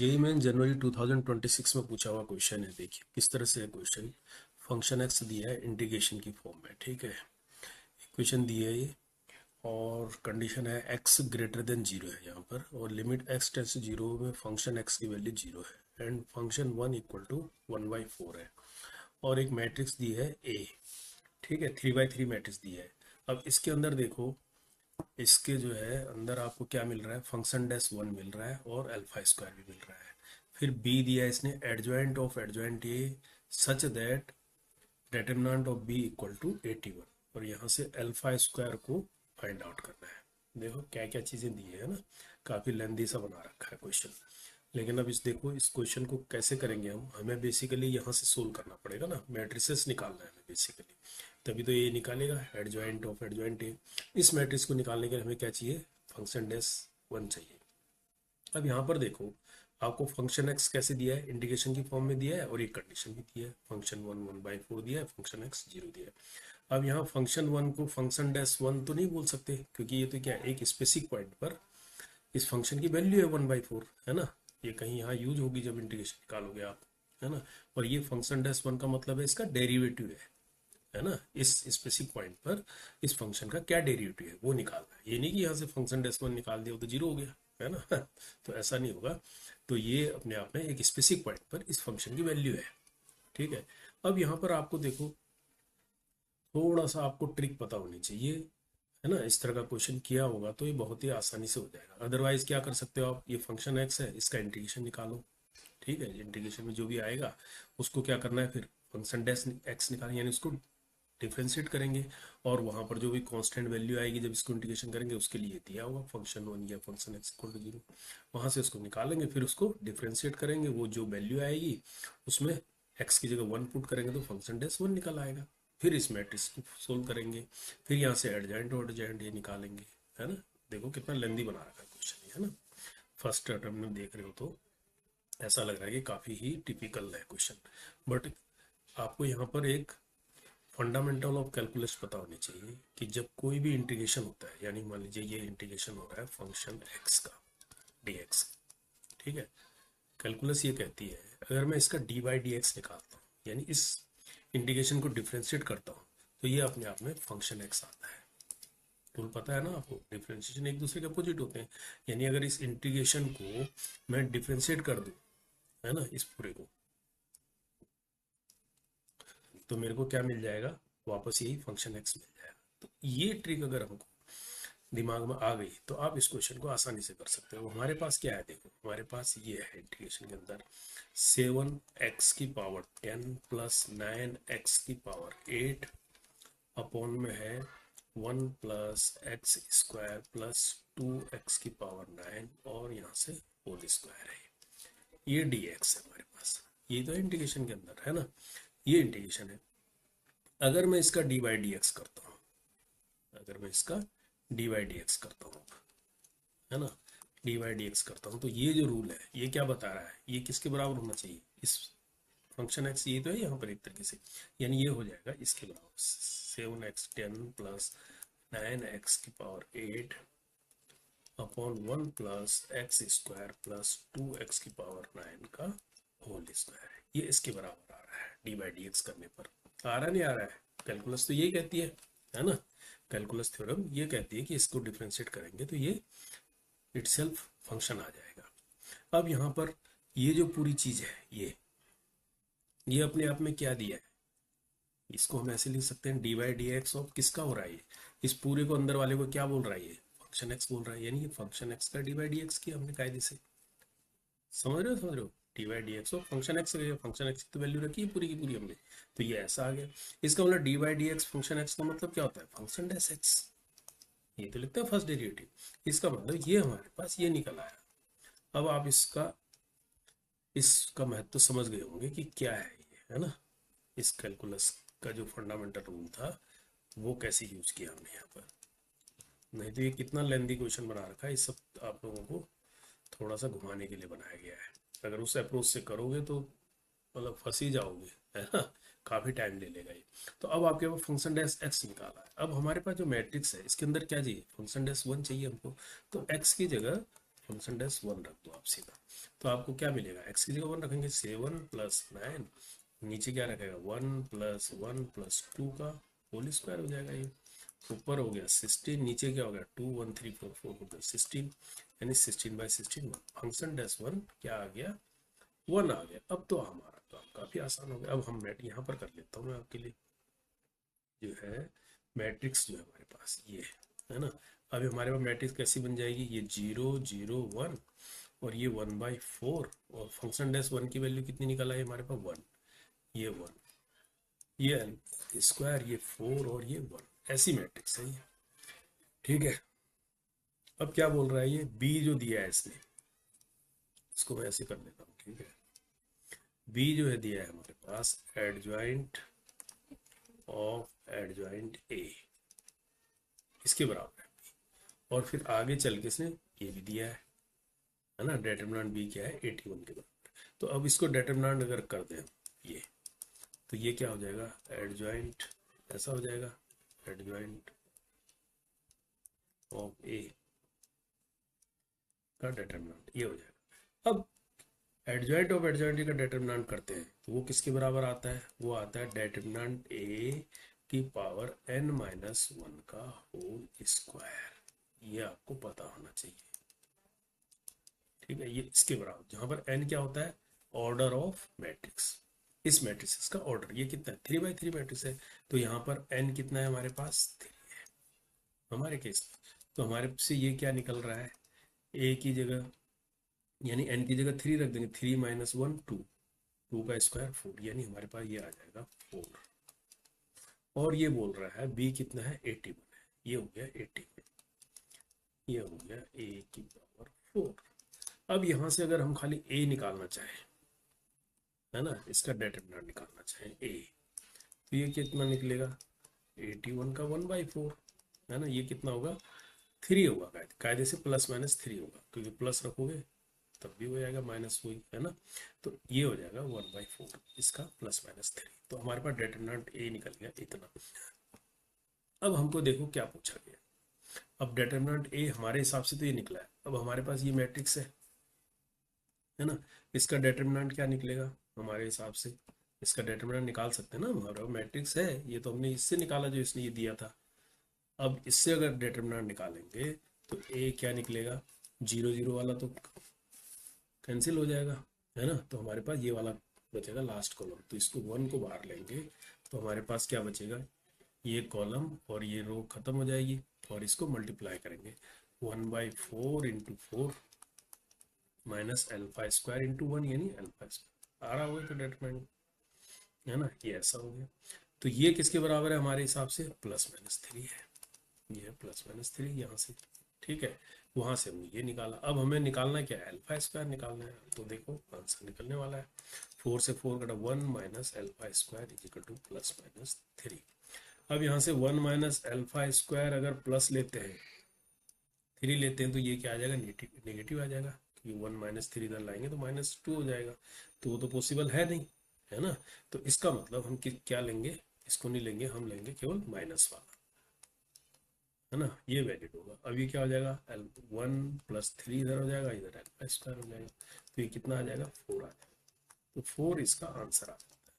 JEE main जनवरी 2026 में पूछा हुआ क्वेश्चन है। देखिए किस तरह से है क्वेश्चन। फंक्शन एक्स दिया है इंटीग्रेशन की फॉर्म में, ठीक है। इक्वेशन दी है ये, और कंडीशन है एक्स ग्रेटर देन जीरो है यहाँ पर, और limit x tends to zero में फंक्शन एक्स की वैल्यू जीरो है and function one equal to 1/4 है, और एक मैट्रिक्स दी है ए, ठीक है। 3/3 मैट्रिक्स दी है। अब इसके अंदर देखो, इसके जो है अंदर आपको क्या मिल रहा है, फंक्शन डैश वन मिल रहा है और अल्फा स्क्वायर भी मिल रहा है। फिर बी दिया है इसने, adjoint of adjoint A such that determinant of B equal to 81, और यहाँ से अल्फा स्क्वायर को फाइंड आउट करना है। देखो क्या क्या चीज़ें दी है ना, काफ़ी लेंदी सा बना रखा है क्वेश्चन। लेकिन अब इस देखो, इस क्वेश्चन को कैसे करेंगे हम, हमें बेसिकली यहाँ से सोल्व करना पड़ेगा ना, मैट्रिसेस निकालना है हमें बेसिकली, तभी तो ये निकालेगा एडजॉइंट ऑफ एडजॉइंट ए। इस मैट्रिक्स को निकालने के लिए हमें क्या चाहिए, फंक्शन डैश वन चाहिए। अब यहाँ पर देखो, आपको फंक्शन एक्स कैसे दिया है, इंटीग्रेशन की फॉर्म में दिया है, और एक कंडीशन भी दिया है, फंक्शन वन 1/4 दिया है, फंक्शन एक्स जीरो दिया है। अब यहाँ फंक्शन वन को फंक्शन डैश वन तो नहीं बोल सकते, क्योंकि ये तो क्या है, एक स्पेसिफिक पॉइंट पर इस फंक्शन की वैल्यू है 1/4, है ना। ये कहीं यहाँ यूज होगी जब इंटीग्रेशन निकालोगे आप, है ना। और ये फंक्शन डैश वन का मतलब है इसका डेरिवेटिव है ना। इस स्पेसिफिक पॉइंट पर इस फंक्शन का क्या डेरिवेटिव है वो निकालना है। ये नहीं कि यहाँ से फंक्शन डैश वन निकाल दिया तो जीरो हो गया, है ना। तो ऐसा नहीं होगा। तो ये अपने आप में एक स्पेसिफिक पॉइंट पर इस फंक्शन की वैल्यू है, ठीक है। अब यहाँ पर आपको देखो, थोड़ा सा आपको ट्रिक पता होनी चाहिए, है ना। इस तरह का क्वेश्चन किया होगा तो ये बहुत ही आसानी से हो जाएगा। अदरवाइज क्या कर सकते हो आप, ये फंक्शन एक्स है, इसका इंटीग्रेशन निकालो, ठीक है। इंटीग्रेशन में जो भी आएगा उसको क्या करना है, फिर फंक्शन डैश एक्स निकालेंगे, यानी उसको डिफ्रेंशिएट करेंगे, और वहां पर जो भी कांस्टेंट वैल्यू आएगी जब इसको इंटीग्रेशन करेंगे उसके लिए दिया होगा फंक्शन वन या function x equal to zero, वहां से उसको निकालेंगे, फिर उसको डिफ्रेंशिएट करेंगे, वो जो वैल्यू आएगी उसमें एक्स की जगह वन पुट करेंगे तो फंक्शन डैश वन निकल आएगा। फिर इस मैट्रिक्स को सोल्व करेंगे, फिर यहाँ से एडजॉइंट और एडजॉइंट ये निकालेंगे, है ना। देखो कितना लेंदी बना रखा है क्वेश्चन, है ना। फर्स्ट अटेम्प्ट में देख रहे हो तो ऐसा लग रहा है कि काफ़ी ही टिपिकल है क्वेश्चन, बट आपको यहाँ पर एक फंडामेंटल ऑफ कैलकुलस पता होनी चाहिए कि जब कोई भी इंटीग्रेशन होता है, यानी मान लीजिए ये इंटीग्रेशन हो रहा है फंक्शन एक्स का dx, ठीक है। कैलकुलस ये कहती है अगर मैं इसका dy/dx निकालता हूँ, यानी इस इंटीग्रेशन को डिफ्रेंशिएट करता हूँ, तो ये अपने आप में फंक्शन एक्स आता है। टूल पता है ना आपको, डिफ्रेंशिएशन एक दूसरे के अपोजिट होते हैं। यानी अगर इस इंटीग्रेशन को मैं डिफ्रेंशिएट कर दूँ, है ना, इस पूरे को, तो मेरे को क्या मिल जाएगा, वापस यही फंक्शन एक्स मिल जाएगा। तो ये ट्रिक अगर हमको दिमाग में आ गई तो आप इस क्वेश्चन को आसानी से कर सकते हो। हमारे पास क्या है, देखो हमारे पास ये है इंटीग्रेशन के अंदर 7x⁻10 प्लस 9x⁻8 अपॉन में है 1 plus x square plus 2x⁻9, और यहाँ से होल स्क्वायर है। ये dx है हमारे पास, ये तो इंटीग्रेशन के अंदर है ना, ये इंटीग्रेशन है। अगर मैं इसका dy/dx करता हूँ, अगर मैं इसका dy/dx करता हूँ, है ना, dy/dx करता हूँ, तो ये जो रूल है ये क्या बता रहा है, ये किसके बराबर होना चाहिए, इस फंक्शन एक्स, ये तो है यहाँ पर एक तरीके से, यानी ये हो जाएगा इसके बराबर 7x10 plus 9x⁸ upon 1 plus x square plus 2x⁹ का होल स्क्वायर है। ये इसके बराबर आ रहा है dy/dx करने पर। आ रहा नहीं आ रहा है, कैलकुलस तो यही कहती है ना। कैलकुलस थ्योरम ये कहती है कि इसको डिफ्रेंशिएट करेंगे तो ये इटसेल्फ फंक्शन आ जाएगा। अब यहाँ पर ये जो पूरी चीज है, ये अपने आप में क्या दिया है, इसको हम ऐसे लिख सकते हैं dy/dx ऑफ किसका हो रहा है, ये इस पूरे को अंदर वाले को क्या बोल रहा है, ये फंक्शन एक्स बोल रहा है, यानी ये फंक्शन एक्स का dy/dx किया हमने कायदे से। समझ रहे हो dy/dx of function x, function x की तो वैल्यू रखी है पूरी की पूरी हमने, तो ये ऐसा आ गया। इसका मतलब dy/dx फंक्शन एक्स का मतलब क्या होता है, फंक्शन डैश एक्स, ये तो लिखता है फर्स्ट डेरिवेटिव। इसका मतलब ये हमारे पास ये निकल आया। अब आप इसका महत्व तो समझ गए होंगे कि क्या है ये, है ना। इस कैलकुलस का जो फंडामेंटल रूल था वो कैसे यूज किया हमने यहाँ पर, नहीं तो ये कितना लेंदी क्वेश्चन बना रखा है। इस सब आप लोगों को थोड़ा सा घुमाने के लिए बनाया गया है। अगर उस अप्रोच से करोगे तो मतलब फंस ही जाओगे, है ना, काफ़ी टाइम ले लेगा ये। तो अब आपके पास फंक्शन डैश एक्स निकाला है। अब हमारे पास जो मैट्रिक्स है इसके अंदर क्या चाहिए, फंक्शन डैश वन चाहिए हमको, तो एक्स की जगह फंक्शन डैश 1 रख दो आप सीधा, तो आपको क्या मिलेगा, x की जगह 1 रखेंगे 7 + 9, नीचे क्या रखेगा 1 + 1 + 2 का होल स्क्वायर हो जाएगा, ये ऊपर हो गया 16, नीचे क्या हो गया 2 1 3 4 4 हो गया 16, यानी 16/16 फंक्शन डैश 1 क्या आ गया 1 आ गया। अब तो हमारा काम काफी आसान हो गया। अब हम यहाँ पर कर लेता हूँ मैं आपके लिए, जो है मैट्रिक्स जो है हमारे पास ये है ना। अभी हमारे पास मैट्रिक्स कैसी बन जाएगी, ये 0 0 1 और ये 1/4 और फंक्शन डैश 1 की वैल्यू कितनी निकल आई हमारे पास 1, ये 1, ये स्क्वायर, ये 4 और ये 1, ऐसी मैट्रिक्स है ये, ठीक है। अब क्या बोल रहा है ये बी जो दिया है इसने, इसको मैं ऐसे कर देता हूँ, ठीक है। बी जो है दिया है हमारे पास एडजॉइंट ऑफ एडजॉइंट ए, इसके बराबर है बी, और फिर आगे चल के इसने ये भी दिया है ना, डेटरमिनेंट बी क्या है 81 के बराबर। तो अब इसको डेटरमिनेंट अगर कर दें ये, तो ये क्या हो जाएगा एडजॉइंट, ऐसा हो जाएगा एडजॉइंट ऑफ ए का डेटरमिनेंट ये हो जाएगा। अब एडजॉइंट ऑफ एडजॉइंट का डेटरमिनेंट करते हैं तो वो किसके बराबर आता है, वो आता है डेटरमिनेंट ए की पावर n-1 का होल स्क्वायर, ये आपको पता होना चाहिए, ठीक है। ये इसके बराबर, जहां पर n क्या होता है ऑर्डर ऑफ मैट्रिक्स, इस मैट्रिक्स का ऑर्डर, ये कितना है 3/3 मैट्रिक्स है, तो यहाँ पर n कितना है हमारे पास 3 है हमारे केस में। तो हमारे से ये क्या निकल रहा है, a की जगह यानी n की जगह 3 रख देंगे, 3 - 1 2, 2 का स्क्वायर 4, यानी हमारे पास ये आ जाएगा 4। और ये बोल रहा है b कितना है 81 है, ये हो गया 81, ये हो गया a की पावर 4। अब यहाँ से अगर हम खाली a निकालना चाहें, है ना, इसका डेटरमिनेंट निकालना चाहें a, तो ये कितना निकलेगा 81 का 1/4, है ना, ये कितना होगा 3 होगा, कायदे से ±3 होगा, क्योंकि प्लस रखोगे तब भी हो जाएगा माइनस वही, है ना। तो ये हो जाएगा 1/4 इसका ±3, तो हमारे पास डेटरमिनेंट ए निकल गया इतना। अब हमको देखो क्या पूछा गया, अब डेटरमिनेंट ए हमारे हिसाब से तो ये निकला है, अब हमारे पास ये मैट्रिक्स है ना, इसका डेटरमिनेंट क्या निकलेगा हमारे हिसाब से, इसका डेटरमिनेंट निकाल सकते हैं ना, हमारा मैट्रिक्स है ये, तो हमने इससे निकाला जो इसने ये दिया था। अब इससे अगर डेटरमिनेंट निकालेंगे तो ए क्या निकलेगा, 0 0 वाला तो कैंसिल हो जाएगा, है ना, तो हमारे पास ये वाला बचेगा लास्ट कॉलम, तो इसको 1 को बाहर लेंगे तो हमारे पास क्या बचेगा, ये कॉलम और ये रो खत्म हो जाएगी, और इसको मल्टीप्लाई करेंगे 1/4 × 4 माइनस अल्फा स्क्वायर × 1, यानी अल्फा स्क्वायर आ रहा होगा तो डेटरमिनेंट, है ना, ये ऐसा हो गया। तो ये किसके बराबर है हमारे हिसाब से ±3 है, ये ±3 यहाँ से, ठीक है। वहां से हमने ये निकाला, अब हमें निकालना क्या है अल्फा स्क्वायर निकालना है, तो देखो आंसर निकलने वाला है 4 से 4 कटा 1 minus alpha square equal to +-3। अब यहाँ से 1 - अल्फा स्क्वायर अगर प्लस लेते हैं 3 लेते हैं तो ये क्या आ जाएगा नेगेटिव आ जाएगा, क्योंकि 1 - 3 इधर लाएंगे तो -2 हो जाएगा, तो वो तो पॉसिबल है नहीं, है ना। तो इसका मतलब हम क्या लेंगे, इसको नहीं लेंगे, हम लेंगे केवल माइनस वाला, है ना, ये वैलिड होगा। अब ये क्या हो जाएगा 1 + 3 इधर हो जाएगा, इधर अल्फा स्क्वायर हो जाएगा, तो ये कितना आ जाएगा 4 आ जाएगा, तो 4 इसका आंसर आ जाता है।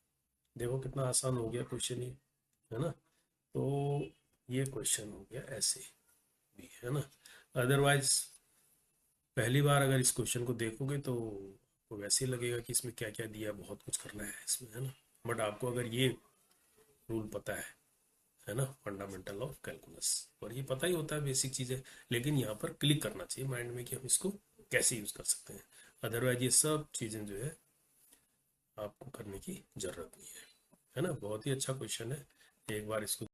देखो कितना आसान हो गया क्वेश्चन ये, है ना। तो ये क्वेश्चन हो गया ऐसे भी, है ना। अदरवाइज पहली बार अगर इस क्वेश्चन को देखोगे तो वैसे ही लगेगा कि इसमें क्या क्या दिया, बहुत कुछ करना है इसमें, है ना। बट आपको अगर ये रूल पता है ना, फंडामेंटल ऑफ कैलकुलस, और ये पता ही होता है बेसिक चीज़ें, लेकिन यहाँ पर क्लिक करना चाहिए माइंड में कि हम इसको कैसे यूज़ कर सकते हैं। अदरवाइज ये सब चीज़ें जो है आपको करने की ज़रूरत नहीं है ना। बहुत ही अच्छा क्वेश्चन है, एक बार इसको